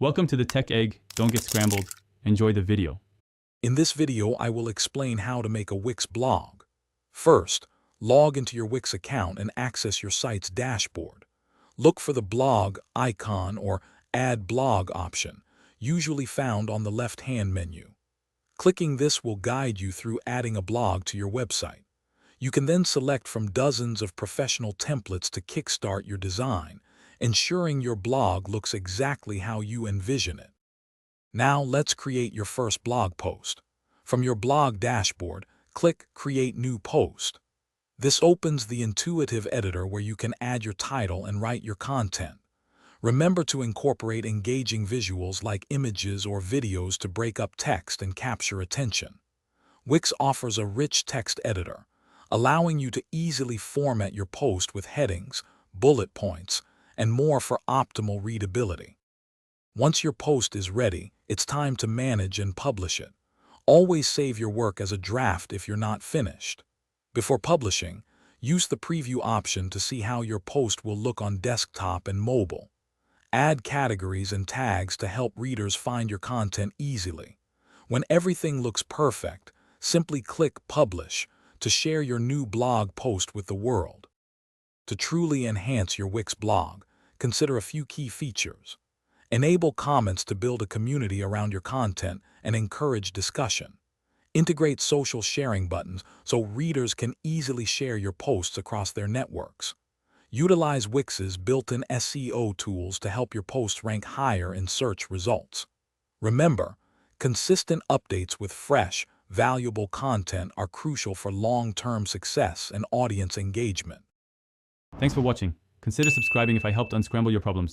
Welcome to the Tech Egg. Don't get scrambled. Enjoy the video. In this video, I will explain how to make a Wix blog. First, log into your Wix account and access your site's dashboard. Look for the blog icon or Add Blog option, usually found on the left-hand menu. Clicking this will guide you through adding a blog to your website. You can then select from dozens of professional templates to kickstart your design, ensuring your blog looks exactly how you envision it. Now let's create your first blog post. From your blog dashboard, click Create New Post. This opens the intuitive editor where you can add your title and write your content. Remember to incorporate engaging visuals like images or videos to break up text and capture attention. Wix offers a rich text editor, allowing you to easily format your post with headings, bullet points, and more for optimal readability. Once your post is ready, it's time to manage and publish it. Always save your work as a draft if you're not finished. Before publishing, use the preview option to see how your post will look on desktop and mobile. Add categories and tags to help readers find your content easily. When everything looks perfect, simply click Publish to share your new blog post with the world. To truly enhance your Wix blog, consider a few key features. Enable comments to build a community around your content and encourage discussion. Integrate social sharing buttons so readers can easily share your posts across their networks. Utilize Wix's built-in SEO tools to help your posts rank higher in search results. Remember, consistent updates with fresh, valuable content are crucial for long-term success and audience engagement. Thanks for watching. Consider subscribing if I helped unscramble your problems.